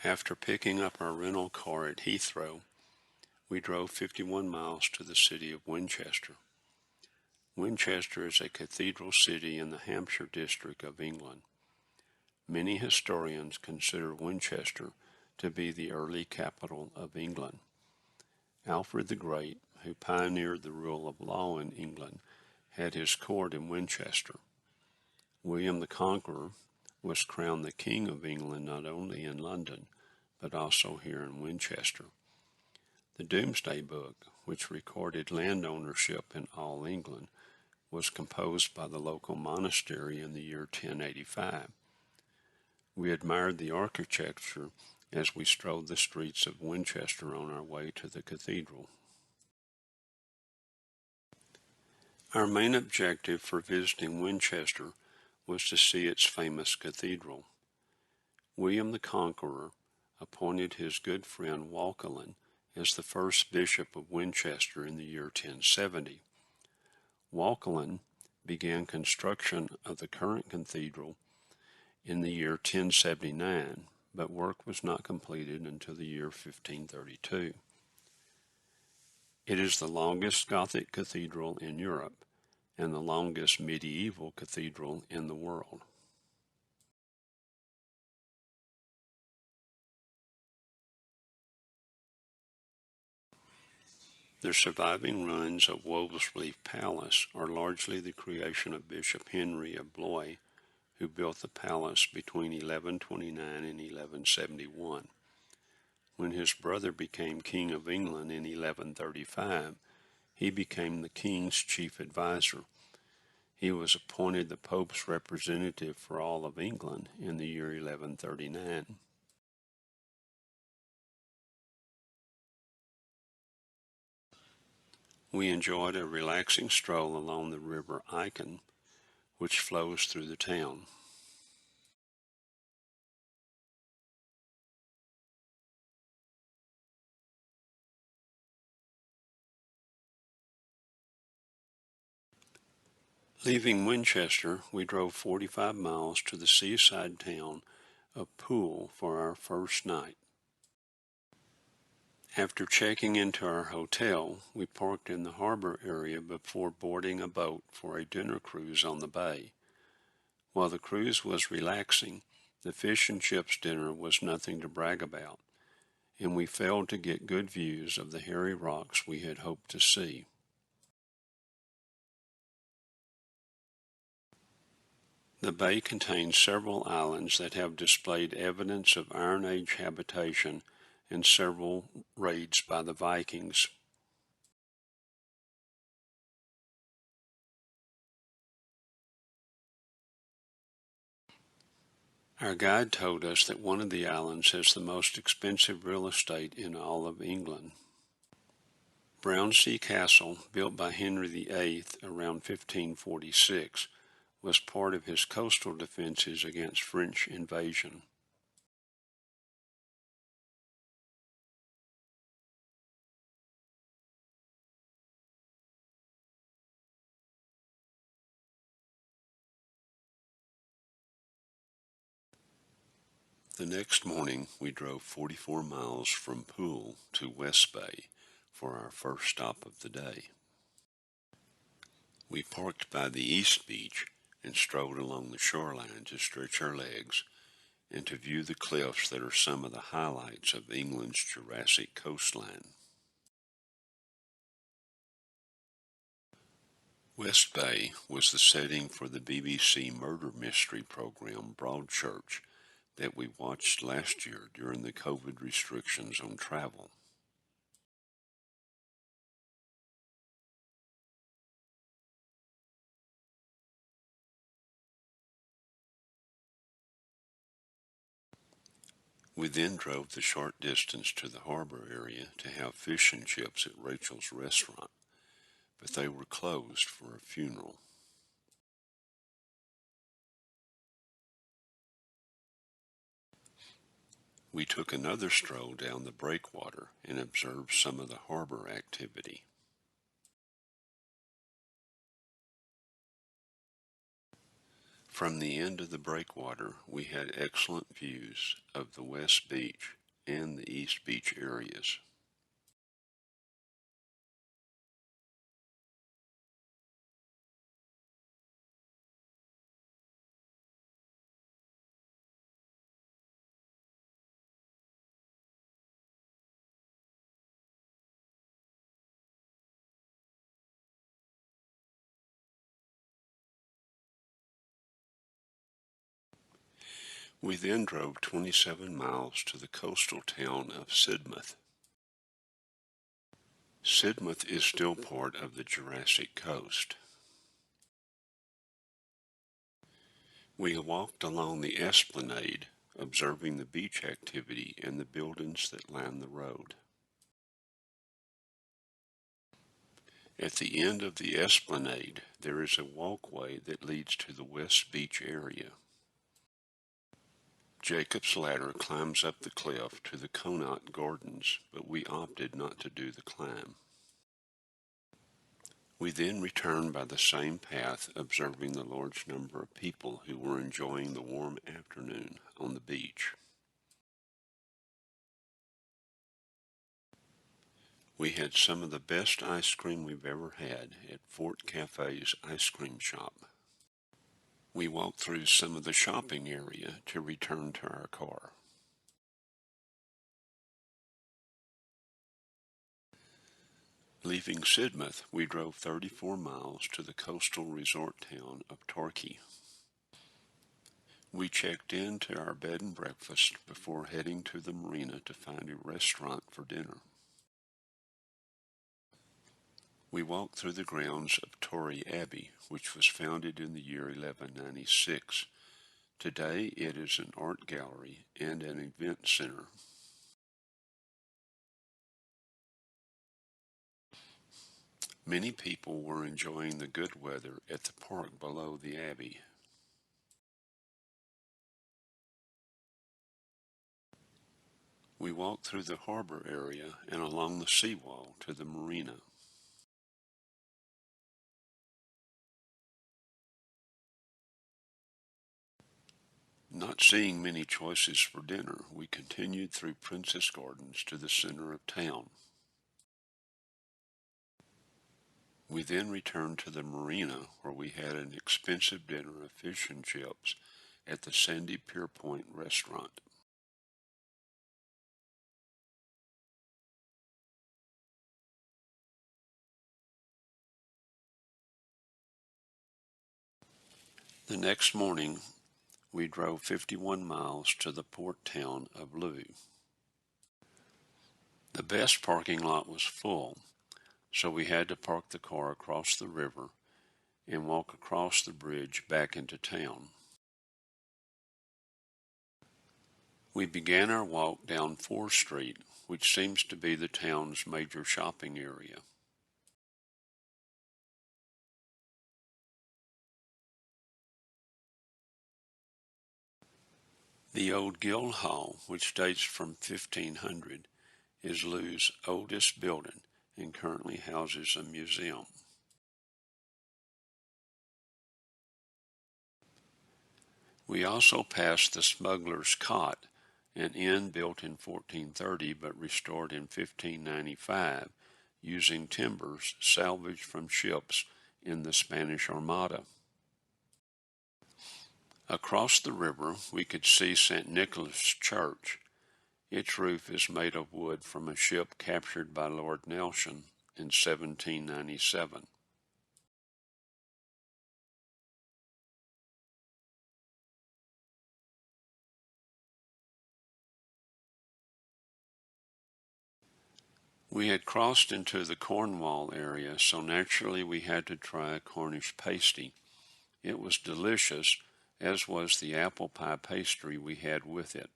After picking up our rental car at Heathrow, we drove 51 miles to the city of Winchester. Winchester is a cathedral city in the Hampshire district of England. Many historians consider Winchester to be the early capital of England. Alfred the Great, who pioneered the rule of law in England, had his court in Winchester. William the Conqueror was crowned the King of England not only in London, but also here in Winchester. The Domesday Book, which recorded land ownership in all England, was composed by the local monastery in the year 1085. We admired the architecture as we strode the streets of Winchester on our way to the cathedral. Our main objective for visiting Winchester was to see its famous cathedral. William the Conqueror appointed his good friend Walkelin as the first bishop of Winchester in the year 1070. Walkelin began construction of the current cathedral in the year 1079, but work was not completed until the year 1532. It is the longest Gothic cathedral in Europe and the longest medieval cathedral in the world. The surviving ruins of Wolseley Palace are largely the creation of Bishop Henry of Blois, who built the palace between 1129 and 1171. When his brother became King of England in 1135, he became the king's chief advisor. He was appointed the Pope's representative for all of England in the year 1139. We enjoyed a relaxing stroll along the river Icon, which flows through the town. Leaving Winchester, we drove 45 miles to the seaside town of Poole for our first night. After checking into our hotel, we parked in the harbor area before boarding a boat for a dinner cruise on the bay. While the cruise was relaxing, the fish and chips dinner was nothing to brag about, and we failed to get good views of the hairy rocks we had hoped to see. The bay contains several islands that have displayed evidence of Iron Age habitation and several raids by the Vikings. Our guide told us that one of the islands has the most expensive real estate in all of England. Brownsea Castle, built by Henry VIII around 1546, was part of his coastal defenses against French invasion. The next morning, we drove 44 miles from Poole to West Bay for our first stop of the day. We parked by the East Beach and strolled along the shoreline to stretch our legs and to view the cliffs that are some of the highlights of England's Jurassic coastline. West Bay was the setting for the BBC murder mystery program Broadchurch that we watched last year during the COVID restrictions on travel. We then drove the short distance to the harbor area to have fish and chips at Rachel's restaurant, but they were closed for a funeral. We took another stroll down the breakwater and observed some of the harbor activity. From the end of the breakwater, we had excellent views of the West Beach and the East Beach areas. We then drove 27 miles to the coastal town of Sidmouth. Sidmouth is still part of the Jurassic Coast. We walked along the esplanade, observing the beach activity and the buildings that line the road. At the end of the esplanade, there is a walkway that leads to the West Beach area. Jacob's ladder climbs up the cliff to the Conant Gardens, but we opted not to do the climb. We then returned by the same path, observing the large number of people who were enjoying the warm afternoon on the beach. We had some of the best ice cream we've ever had at Fort Cafe's ice cream shop. We walked through some of the shopping area to return to our car. Leaving Sidmouth, we drove 34 miles to the coastal resort town of Torquay. We checked into our bed and breakfast before heading to the marina to find a restaurant for dinner. We walked through the grounds of Torry Abbey, which was founded in the year 1196. Today it is an art gallery and an event center. Many people were enjoying the good weather at the park below the abbey. We walked through the harbor area and along the seawall to the marina. Not seeing many choices for dinner, we continued through Princess Gardens to the center of town. We then returned to the marina where we had an expensive dinner of fish and chips at the Sandy Pier Point restaurant. The next morning, we drove 51 miles to the port town of Loo. The best parking lot was full, so we had to park the car across the river and walk across the bridge back into town. We began our walk down 4th Street, which seems to be the town's major shopping area. The old Guild Hall, which dates from 1500, is Loo's oldest building and currently houses a museum. We also passed the Smuggler's Cot, an inn built in 1430 but restored in 1595 using timbers salvaged from ships in the Spanish Armada. Across the river, we could see St. Nicholas Church. Its roof is made of wood from a ship captured by Lord Nelson in 1797. We had crossed into the Cornwall area, so naturally we had to try a Cornish pasty. It was delicious, as was the apple pie pastry we had with it.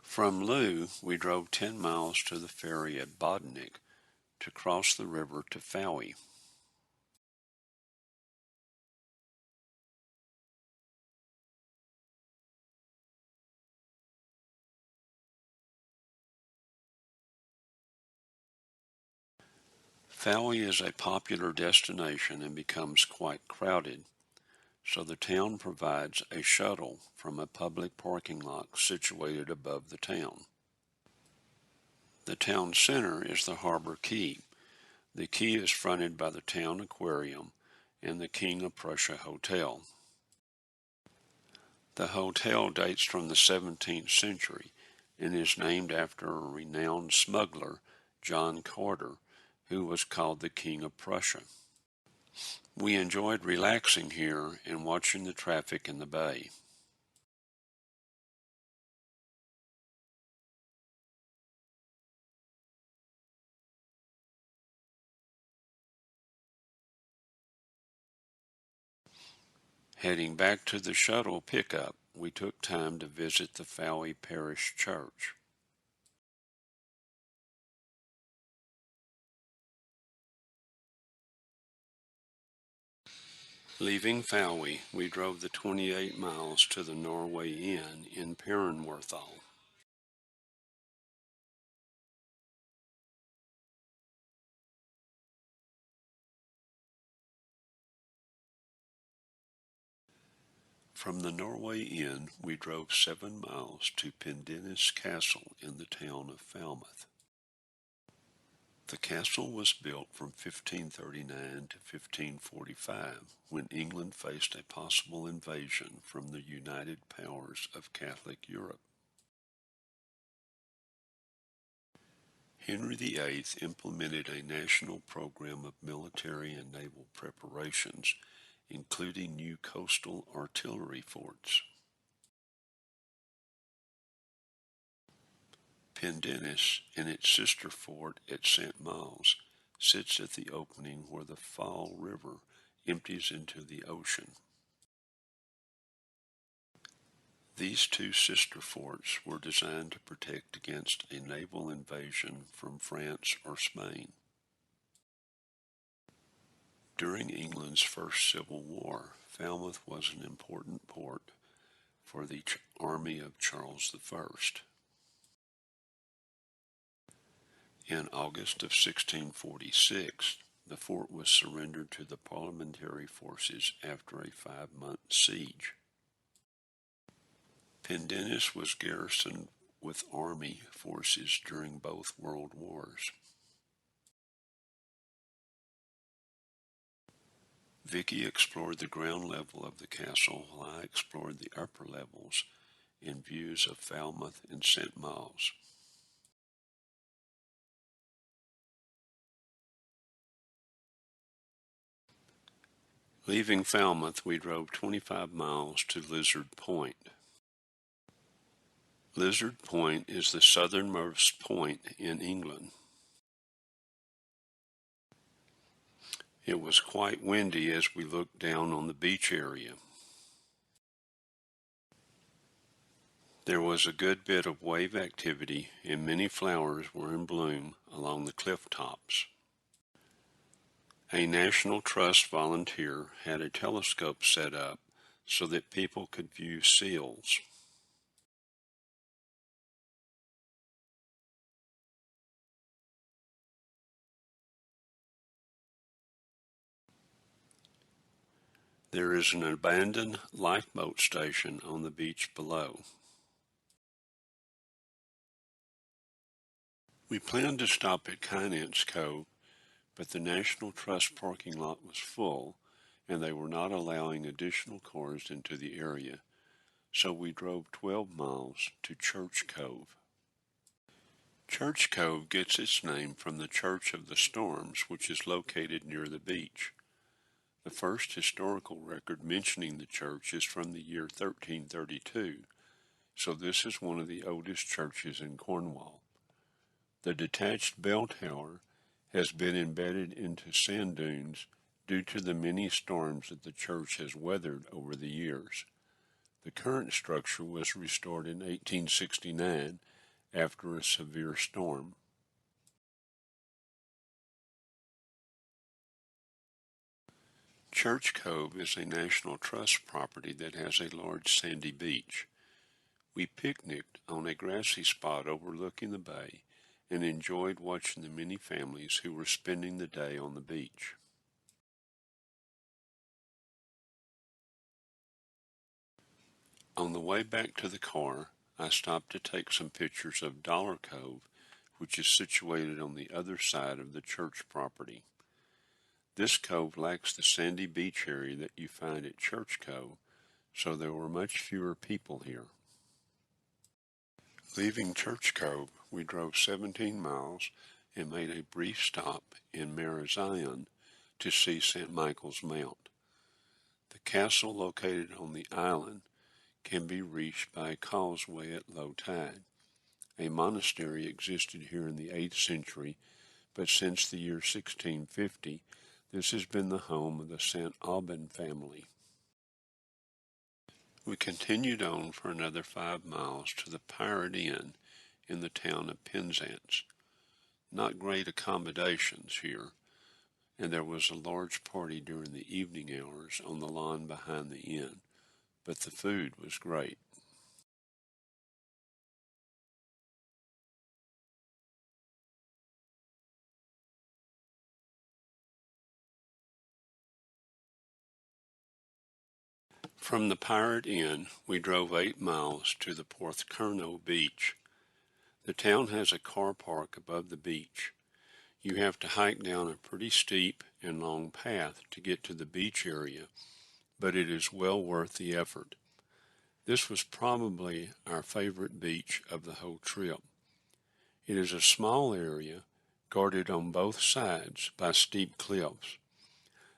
From Loo, we drove 10 miles to the ferry at Bodnick to cross the river to Fowey. Fowey is a popular destination and becomes quite crowded. so the town provides a shuttle from a public parking lot situated above the town. The town center is the Harbor Quay. The quay is fronted by the town aquarium and the King of Prussia Hotel. The hotel dates from the 17th century and is named after a renowned smuggler, John Carter, who was called the King of Prussia. We enjoyed relaxing here and watching the traffic in the bay. Heading back to the shuttle pickup, we took time to visit the Fowey Parish Church. Leaving Fowey, we drove the 28 miles to the Norway Inn in Perranworthall. From the Norway Inn, we drove 7 miles to Pendennis Castle in the town of Falmouth. The castle was built from 1539 to 1545, when England faced a possible invasion from the United Powers of Catholic Europe. Henry VIII implemented a national program of military and naval preparations, including new coastal artillery forts. Pendennis and its sister fort at St. Miles sits at the opening where the Fall River empties into the ocean. These two sister forts were designed to protect against a naval invasion from France or Spain. During England's First Civil War, Falmouth was an important port for the army of Charles I. In August of 1646, the fort was surrendered to the Parliamentary forces after a 5-month siege. Pendennis was garrisoned with army forces during both World Wars. Vicky explored the ground level of the castle while I explored the upper levels and views of Falmouth and St. Miles. Leaving Falmouth, we drove 25 miles to Lizard Point. Lizard Point is the southernmost point in England. It was quite windy as we looked down on the beach area. There was a good bit of wave activity and many flowers were in bloom along the cliff tops. A National Trust volunteer had a telescope set up so that people could view seals. There is an abandoned lifeboat station on the beach below. We planned to stop at Kynance Cove, but the National Trust parking lot was full and they were not allowing additional cars into the area, so we drove 12 miles to Church Cove. Church Cove gets its name from the Church of the Storms, which is located near the beach. The first historical record mentioning the church is from the year 1332, so this is one of the oldest churches in Cornwall. The detached bell tower has been embedded into sand dunes due to the many storms that the church has weathered over the years. The current structure was restored in 1869 after a severe storm. Church Cove is a National Trust property that has a large sandy beach. We picnicked on a grassy spot overlooking the bay and enjoyed watching the many families who were spending the day on the beach. On the way back to the car, I stopped to take some pictures of Dollar Cove, which is situated on the other side of the church property. This cove lacks the sandy beach area that you find at Church Cove, so there were much fewer people here. Leaving Church Cove, we drove 17 miles and made a brief stop in Marazion to see St. Michael's Mount. The castle located on the island can be reached by a causeway at low tide. A monastery existed here in the 8th century, but since the year 1650, this has been the home of the St. Aubin family. We continued on for another 5 miles to the Pirate Inn in the town of Penzance. Not great accommodations here, and there was a large party during the evening hours on the lawn behind the inn, but the food was great. From the Pirate Inn, we drove 8 miles to the Porthcurno beach. The town has a car park above the beach. You have to hike down a pretty steep and long path to get to the beach area, but it is well worth the effort. This was probably our favorite beach of the whole trip. It is a small area, guarded on both sides by steep cliffs.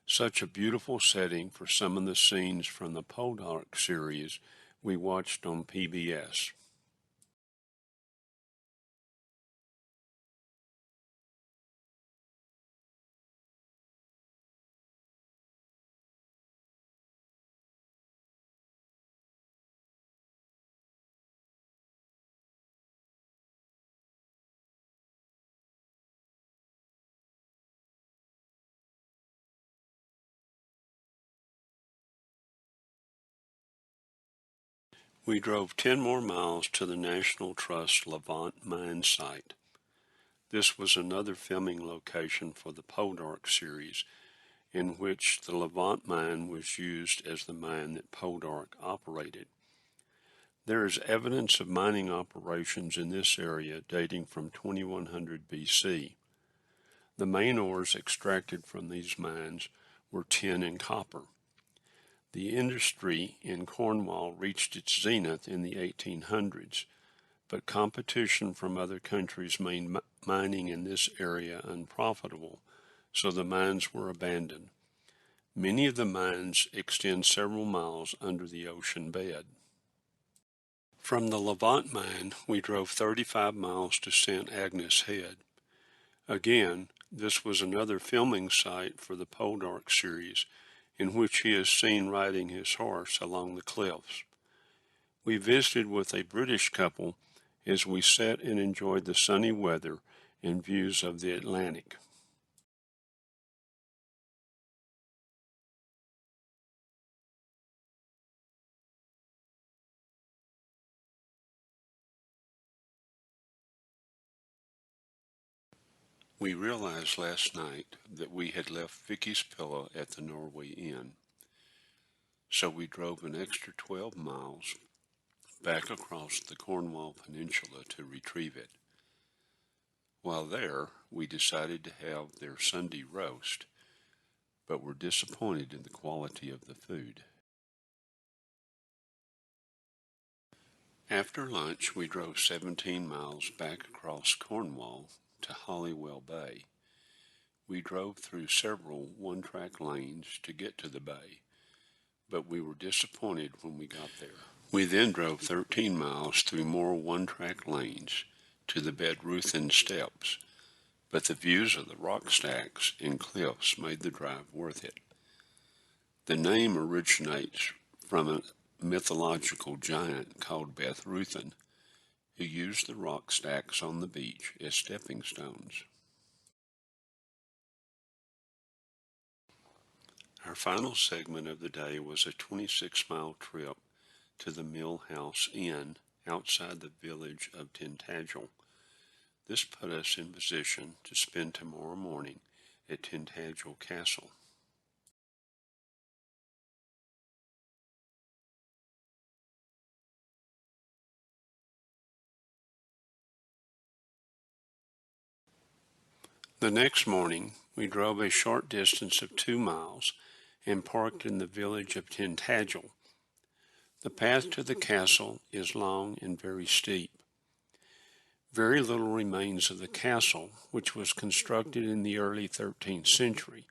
Such a beautiful setting for some of the scenes from the Poldark series we watched on PBS. We drove 10 more miles to the National Trust Levant mine site. This was another filming location for the Poldark series, in which the Levant mine was used as the mine that Poldark operated. There is evidence of mining operations in this area dating from 2100 BC. The main ores extracted from these mines were tin and copper. The industry in Cornwall reached its zenith in the 1800s, but competition from other countries made mining in this area unprofitable, so the mines were abandoned. Many of the mines extend several miles under the ocean bed. From the Levant mine, we drove 35 miles to St. Agnes Head. Again, this was another filming site for the Poldark series, in which he is seen riding his horse along the cliffs. We visited with a British couple as we sat and enjoyed the sunny weather and views of the Atlantic. We realized last night that we had left Vicky's pillow at the Norway Inn, so we drove an extra 12 miles back across the Cornwall Peninsula to retrieve it. While there, we decided to have their Sunday roast, but were disappointed in the quality of the food. After lunch, we drove 17 miles back across Cornwall to Holywell Bay. We drove through several one-track lanes to get to the bay, but we were disappointed when we got there. We then drove 13 miles through more one-track lanes to the Bedruthen Steps, but the views of the rock stacks and cliffs made the drive worth it. The name originates from a mythological giant called Bedruthen, who used the rock stacks on the beach as stepping stones. Our final segment of the day was a 26-mile trip to the Mill House Inn outside the village of Tintagel. This put us in position to spend tomorrow morning at Tintagel Castle. The next morning, we drove a short distance of 2 miles and parked in the village of Tintagel. The path to the castle is long and very steep. Very little remains of the castle, which was constructed in the early 13th century,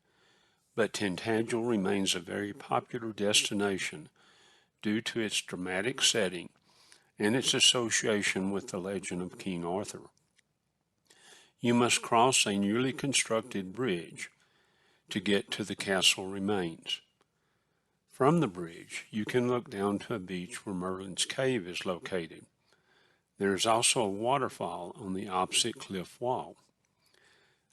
but Tintagel remains a very popular destination due to its dramatic setting and its association with the legend of King Arthur. You must cross a newly constructed bridge to get to the castle remains. From the bridge, you can look down to a beach where Merlin's Cave is located. There is also a waterfall on the opposite cliff wall.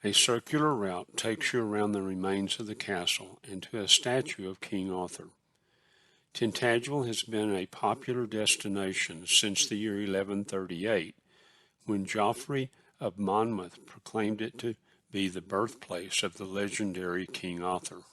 A circular route takes you around the remains of the castle and to a statue of King Arthur. Tintagel has been a popular destination since the year 1138, when Geoffrey of Monmouth proclaimed it to be the birthplace of the legendary King Arthur.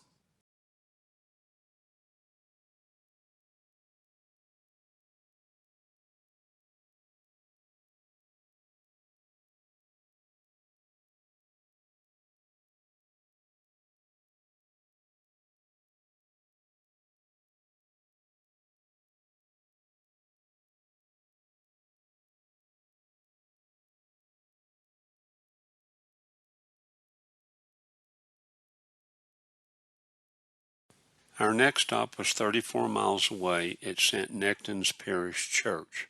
Our next stop was 34 miles away at St. Nectan's Parish Church.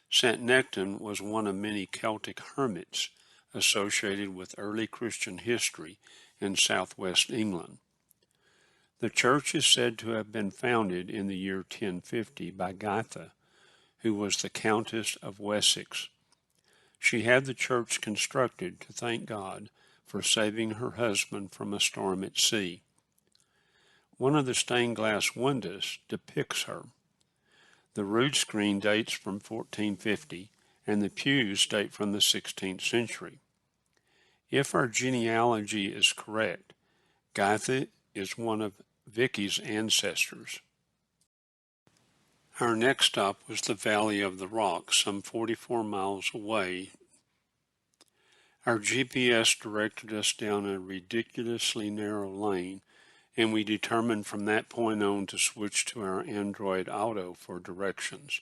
St. Nectan was one of many Celtic hermits associated with early Christian history in southwest England. The church is said to have been founded in the year 1050 by Gaitha, who was the Countess of Wessex. She had the church constructed to thank God for saving her husband from a storm at sea. One of the stained glass windows depicts her. The rood screen dates from 1450, and the pews date from the 16th century. If our genealogy is correct, Gaitha is one of Vicky's ancestors. Our next stop was the Valley of the Rock, some 44 miles away. Our GPS directed us down a ridiculously narrow lane, and we determined from that point on to switch to our Android Auto for directions.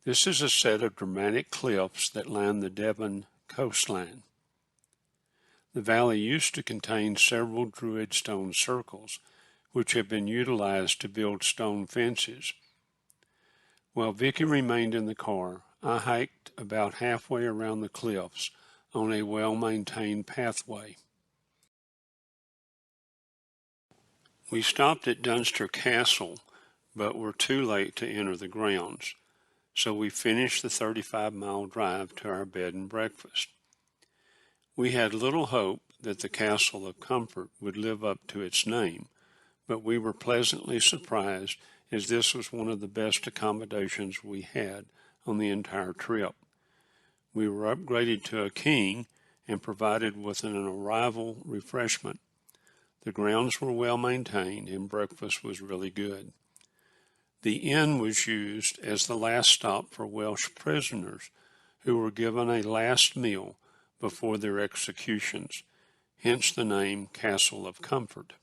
This is a set of dramatic cliffs that line the Devon coastline. The valley used to contain several Druid stone circles, which have been utilized to build stone fences. While Vicky remained in the car, I hiked about halfway around the cliffs on a well-maintained pathway. We stopped at Dunster Castle, but were too late to enter the grounds, so we finished the 35-mile drive to our bed and breakfast. We had little hope that the Castle of Comfort would live up to its name, but we were pleasantly surprised as this was one of the best accommodations we had on the entire trip. We were upgraded to a king and provided with an arrival refreshment. The grounds were well maintained and breakfast was really good. The inn was used as the last stop for Welsh prisoners who were given a last meal before their executions, hence the name Castle of Comfort.